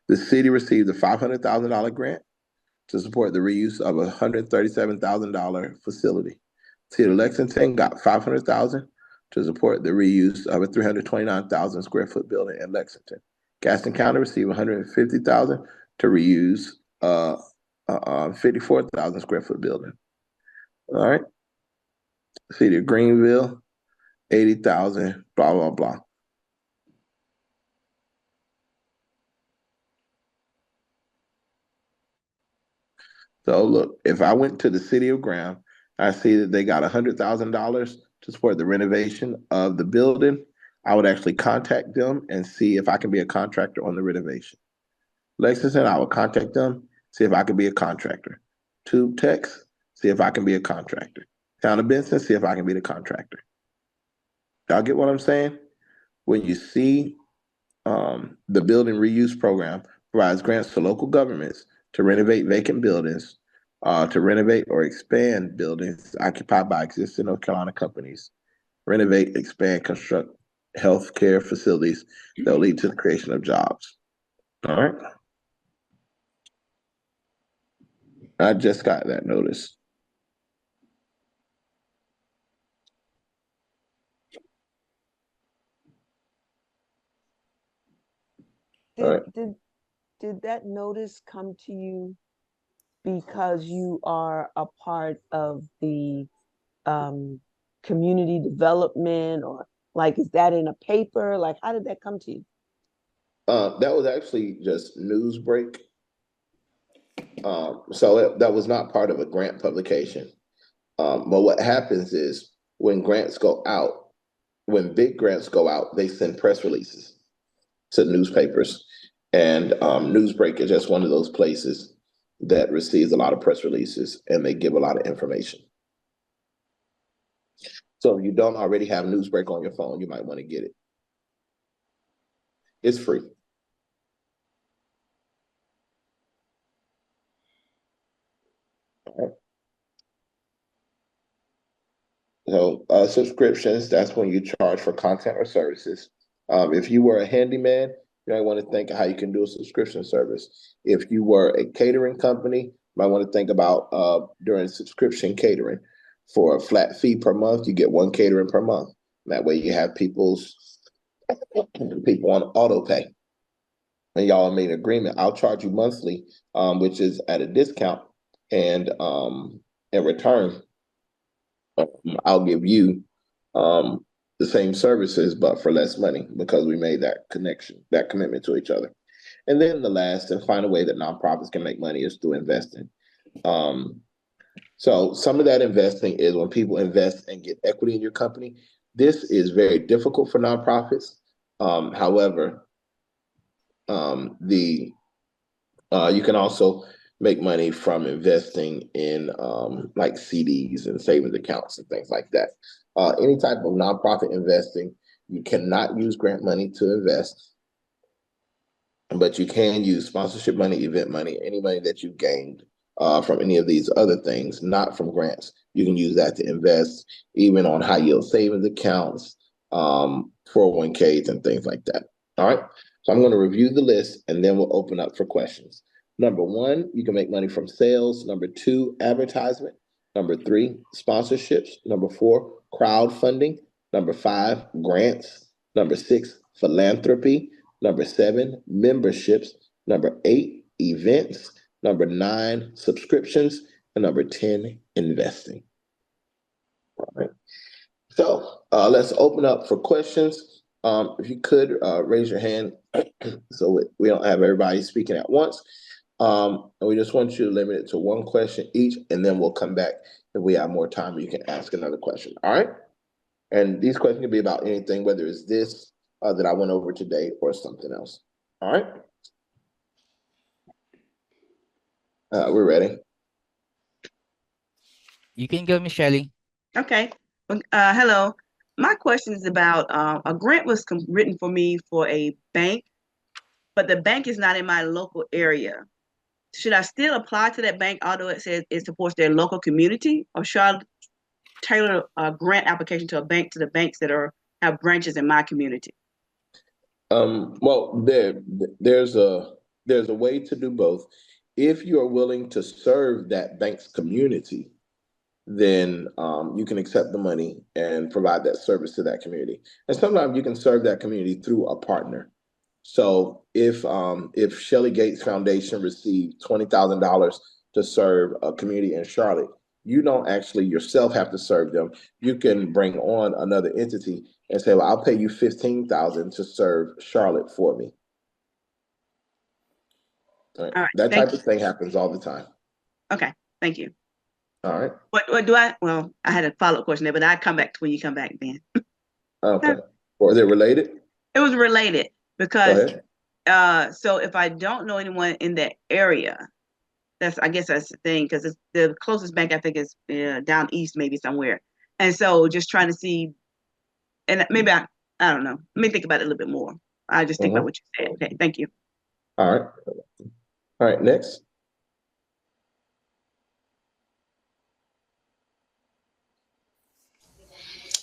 The city received a $500,000 grant to support the reuse of a $137,000 facility. City of Lexington got $500,000 to support the reuse of a 329,000 square foot building in Lexington. Gaston County received $150,000 to reuse a 54,000 square foot building. All right. City of Greenville, 80,000, blah, blah, blah. So look, if I went to the city of Graham, I see that they got $100,000 to support the renovation of the building. I would actually contact them and see if I can be a contractor on the renovation. Lexington, I would contact them, see if I can be a contractor. Tube Techs, see if I can be a contractor. Town of Benson, see if I can be the contractor. Y'all get what I'm saying? When you see the building reuse program provides grants to local governments to renovate vacant buildings, to renovate or expand buildings occupied by existing North Carolina companies, renovate, expand, construct healthcare facilities that will lead to the creation of jobs. All right. I just got that notice. All right. Did that notice come to you because you are a part of the community development, or like, is that in a paper? Like, how did that come to you? That was actually just news break. So that was not part of a grant publication. But what happens is when grants go out, when big grants go out, they send press releases to newspapers. And Newsbreak is just one of those places that receives a lot of press releases and they give a lot of information. So if you don't already have Newsbreak on your phone, you might want to get it. It's free. All right. So subscriptions, that's when you charge for content or services. If you were a handyman, you might want to think of how you can do a subscription service. If you were a catering company, you might want to think about doing subscription catering. For a flat fee per month, you get one catering per month. That way you have people on auto pay. And y'all made an agreement. I'll charge you monthly, which is at a discount. And in return, I'll give you the same services, but for less money because we made that connection, that commitment to each other. And then the last and final way that nonprofits can make money is through investing. So some of that investing is when people invest and get equity in your company. This is very difficult for nonprofits. However, the you can also make money from investing in like CDs and savings accounts and things like that. Any type of nonprofit investing, you cannot use grant money to invest, but you can use sponsorship money, event money, any money that you gained from any of these other things, not from grants. You can use that to invest even on high yield savings accounts, 401ks, and things like that. All right. So I'm going to review the list and then we'll open up for questions. Number one, you can make money from sales. Number two, advertisement. Number three, sponsorships. Number four, crowdfunding. Number five, grants. Number six, philanthropy. Number seven, memberships. Number eight, events. Number nine, subscriptions. And number 10, investing. All right. So let's open up for questions. If you could raise your hand so we don't have everybody speaking at once. And we just want you to limit it to one question each, and then we'll come back if we have more time. You can ask another question. All right. And these questions can be about anything, whether it's this that I went over today or something else. All right. We're ready. You can go, Miss Shelley. Okay. Hello. My question is about a grant was written for me for a bank, but the bank is not in my local area. Should I still apply to that bank, although it says it supports their local community, or should I tailor a grant application to the banks that have branches in my community? Well, there's a way to do both. If you are willing to serve that bank's community, then you can accept the money and provide that service to that community. And sometimes you can serve that community through a partner. So if Shelley Gates Foundation received $20,000 to serve a community in Charlotte, you don't actually yourself have to serve them. You can bring on another entity and say, well, I'll pay you $15,000 to serve Charlotte for me. All right. That type of thing happens all the time. Okay, thank you. All right. What do I? Well, I had a follow-up question there, but I'll come back to when you come back then. Okay. Was it related? It was related because so if I don't know anyone in that area, I guess that's the thing, because the closest bank I think is down east, maybe somewhere. And so just trying to see, and maybe I don't know. Let me think about it a little bit more. I just think about what you said. Okay, thank you. All right. All right, next.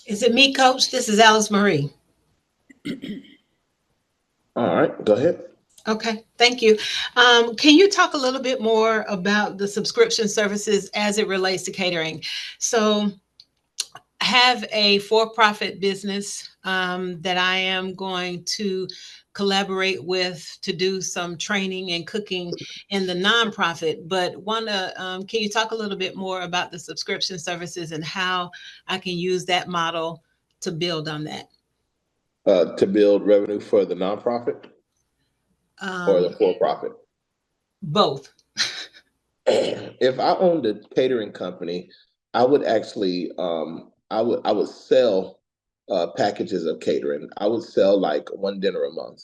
Is it me, Coach? This is Alice Marie. All right, go ahead. Okay, thank you. Can you talk a little bit more about the subscription services as it relates to catering? So I have a for-profit business that I am going to collaborate with to do some training and cooking in the nonprofit, but can you talk a little bit more about the subscription services and how I can use that model to build on that? To build revenue for the nonprofit or the for-profit? Both. If I owned a catering company, I would actually I would sell packages of catering. I would sell like one dinner a month.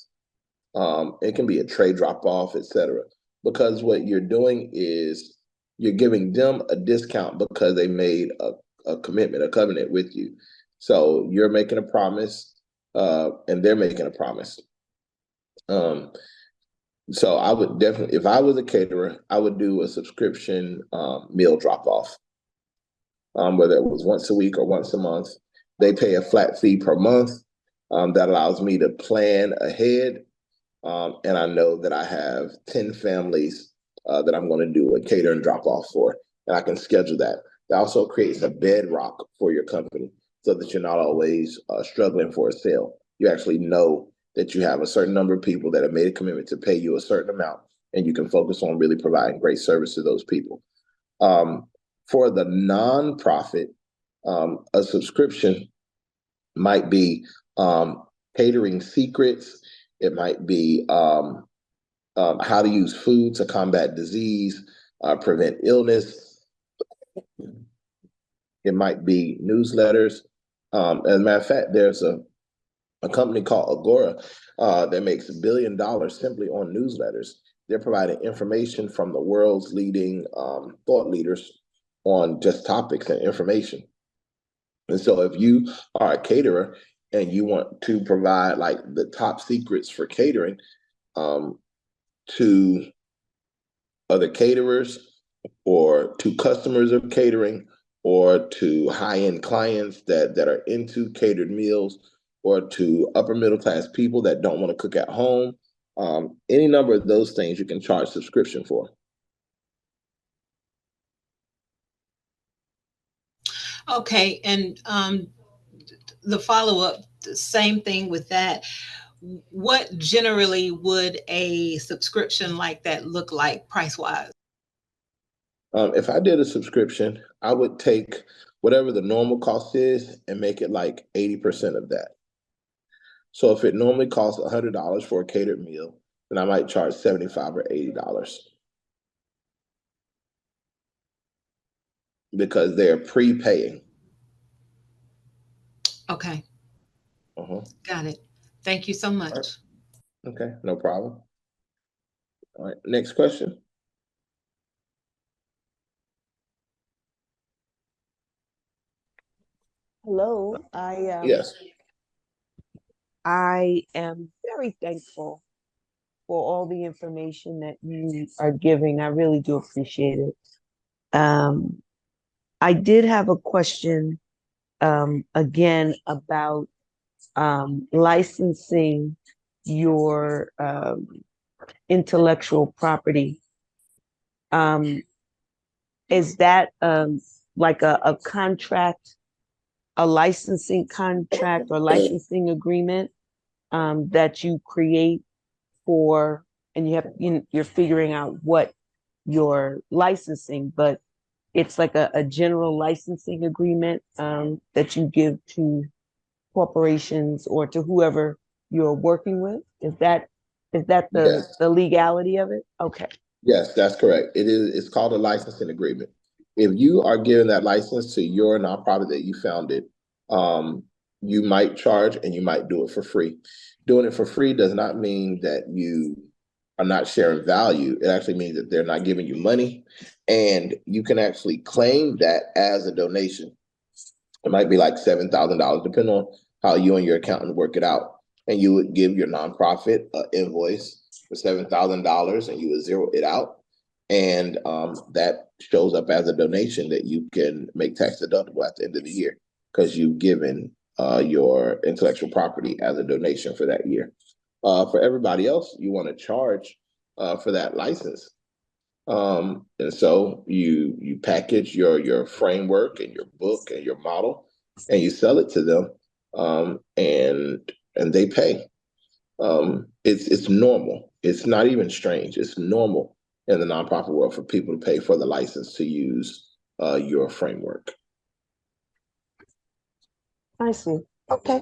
It can be a tray drop off, etc. Because what you're doing is you're giving them a discount because they made a commitment, a covenant with you. So you're making a promise, and they're making a promise. So I would definitely, if I was a caterer, I would do a subscription meal drop off. Whether it was once a week or once a month. They pay a flat fee per month. That allows me to plan ahead. And I know that I have 10 families that I'm going to do a catering drop off for, and I can schedule that. That also creates a bedrock for your company so that you're not always struggling for a sale. You actually know that you have a certain number of people that have made a commitment to pay you a certain amount, and you can focus on really providing great service to those people. For the nonprofit, a subscription might be catering secrets. It might be how to use food to combat disease, prevent illness. It might be newsletters. As a matter of fact, there's a company called Agora that makes $1 billion simply on newsletters. They're providing information from the world's leading thought leaders on just topics and information. And so if you are a caterer and you want to provide like the top secrets for catering to other caterers or to customers of catering or to high-end clients that are into catered meals or to upper middle class people that don't want to cook at home, any number of those things you can charge subscription for. Okay, and the follow-up, the same thing with that. What generally would a subscription like that look like price-wise? If I did a subscription, I would take whatever the normal cost is and make it like 80% of that. So if it normally costs $100 for a catered meal, then I might charge $75 or $80 because they're prepaying. Okay, Uh-huh. got it. Thank you so much. Right. Okay, no problem. All right, next question. Hello, Yes. I am very thankful for all the information that you are giving. I really do appreciate it. I did have a question again about licensing your intellectual property. Is that like a contract, a licensing contract or licensing agreement that you create for, and you're figuring out what you're licensing, but it's like a general licensing agreement that you give to corporations or to whoever you're working with? Is that Yes. the legality of it? Okay. Yes, that's correct. It's called a licensing agreement. If you are giving that license to your nonprofit that you founded, you might charge and you might do it for free. Doing it for free does not mean that you are not sharing value. It actually means that they're not giving you money, and you can actually claim that as a donation. It might be like $7,000, depending on how you and your accountant work it out. And you would give your nonprofit an invoice for $7,000 and you would zero it out. And that shows up as a donation that you can make tax deductible at the end of the year because you've given your intellectual property as a donation for that year. For everybody else, you want to charge for that license. And so you package your framework and your book and your model, and you sell it to them, and they pay. It's normal. It's not even strange. It's normal in the nonprofit world for people to pay for the license to use your framework. I see. Okay.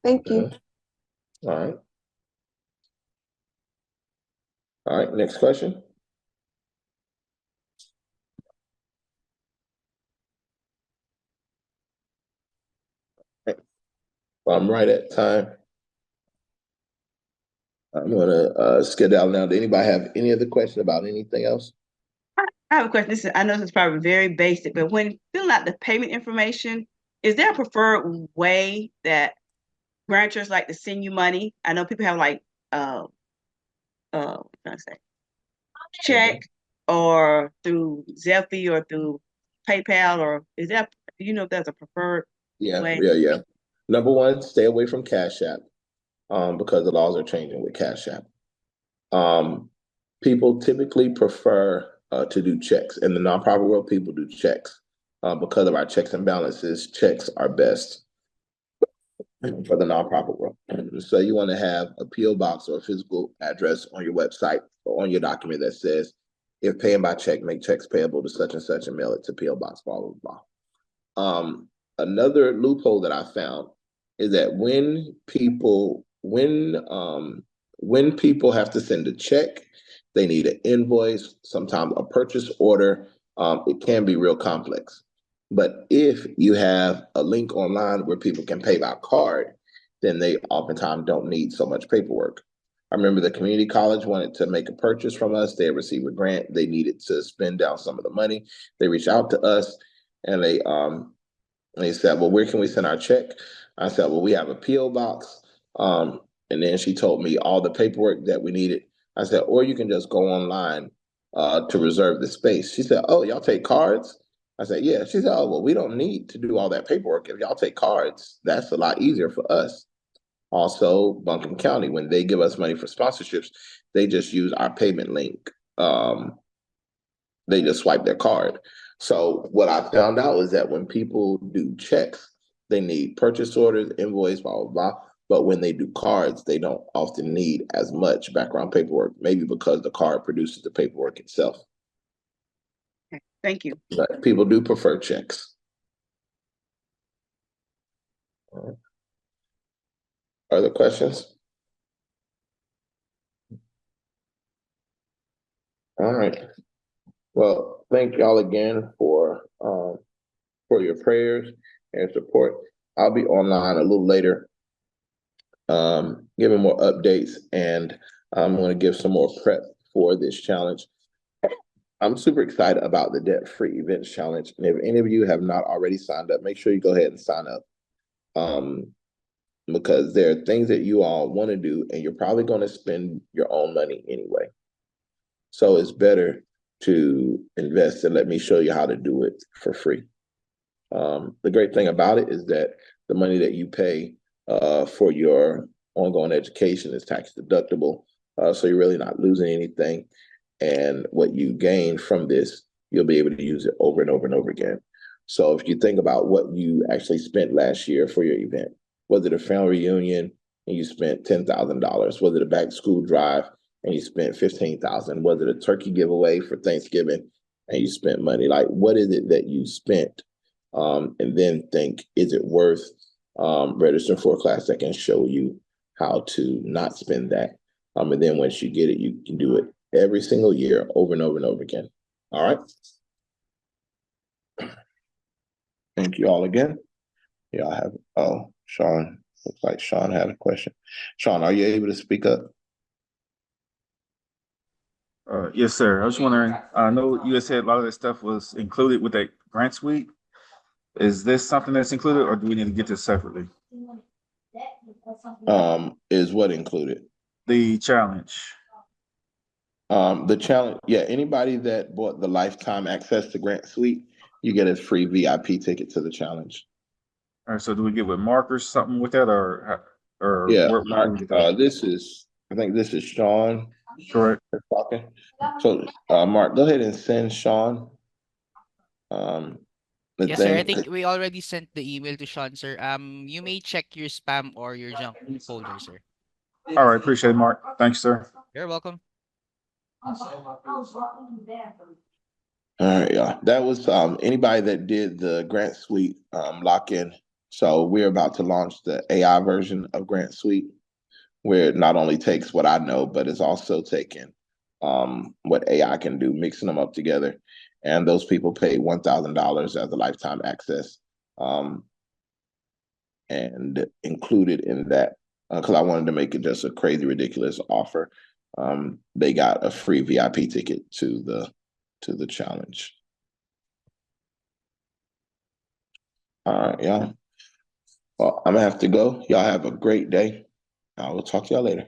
Thank you. All right. All right. Next question. Well, I'm right at time. I'm gonna skedaddle now. Does anybody have any other question about anything else? I have a question. I know this is probably very basic, but when filling out the payment information, is there a preferred way that grantors like to send you money? I know people have like what can I say, check or through Zelle or through PayPal, or is that, do you know if there's a preferred way? Yeah. Number one, stay away from Cash App because the laws are changing with Cash App. People typically prefer to do checks. In the nonprofit world, people do checks because of our checks and balances. Checks are best for the nonprofit world. So you want to have a PO box or a physical address on your website or on your document that says, if paying by check, make checks payable to such and such and mail it to PO box, blah, blah, blah. Another loophole that I found is that when people have to send a check, they need an invoice, sometimes a purchase order. It can be real complex. But if you have a link online where people can pay by card, then they oftentimes don't need so much paperwork. I remember the community college wanted to make a purchase from us. They had received a grant. They needed to spend down some of the money. They reached out to us and they said, well, where can we send our check? I said, well, we have a P.O. box. And then she told me all the paperwork that we needed. I said, or you can just go online to reserve the space. She said, oh, y'all take cards? I said, yeah. She said, oh, well, we don't need to do all that paperwork. If y'all take cards, that's a lot easier for us. Also, Buncombe County, when they give us money for sponsorships, they just use our payment link. They just swipe their card. So what I found out is that when people do checks, they need purchase orders, invoice, blah, blah, blah. But when they do cards, they don't often need as much background paperwork, maybe because the card produces the paperwork itself. Thank you. But people do prefer checks. Other questions? All right. Well, thank y'all again for your prayers and support. I'll be online a little later, giving more updates, and I'm going to give some more prep for this challenge. I'm super excited about the debt-free events challenge, and if any of you have not already signed up, make sure you go ahead and sign up, because there are things that you all want to do, and you're probably going to spend your own money anyway. So it's better to invest, and let me show you how to do it for free. The great thing about it is that the money that you pay for your ongoing education is tax deductible, so you're really not losing anything. And what you gain from this, you'll be able to use it over and over and over again. So if you think about what you actually spent last year for your event, was it a family reunion and you spent $10,000? Was it a back to school drive and you spent $15,000? Was it a turkey giveaway for Thanksgiving and you spent money? Like, what is it that you spent? And then think, is it worth registering for a class that can show you how to not spend that? And then once you get it, you can do it every single year over and over and over again. All right. Thank you all again. Y'all have, oh, Sean, looks like Sean had a question. Sean, are you able to speak up? Yes, sir. I was wondering, I know you had said a lot of that stuff was included with that grant suite. Is this something that's included, or do we need to get this separately? Is what included? The challenge. The challenge, yeah, anybody that bought the lifetime access to Grant Suite, you get a free VIP ticket to the challenge. All right, so do we get with Mark or something with that, or Yeah, where Mark, we get that? I think this is Sean Correct. talking. So, Mark, go ahead and send Sean the Yes, sir. I thing. think we already sent the email to Sean, sir. You may check your spam or your junk folder, sir. All right, appreciate it, Mark. Thanks, sir. You're welcome. All right, y'all. That was anybody that did the Grant Suite lock-in. So we're about to launch the AI version of Grant Suite, where it not only takes what I know, but it's also taking what AI can do, mixing them up together. And those people pay $1,000 as a lifetime access. And included in that, because I wanted to make it just a crazy, ridiculous offer, they got a free VIP ticket to the challenge. All right, y'all. Well, I'm gonna have to go. Y'all have a great day. I will talk to y'all later.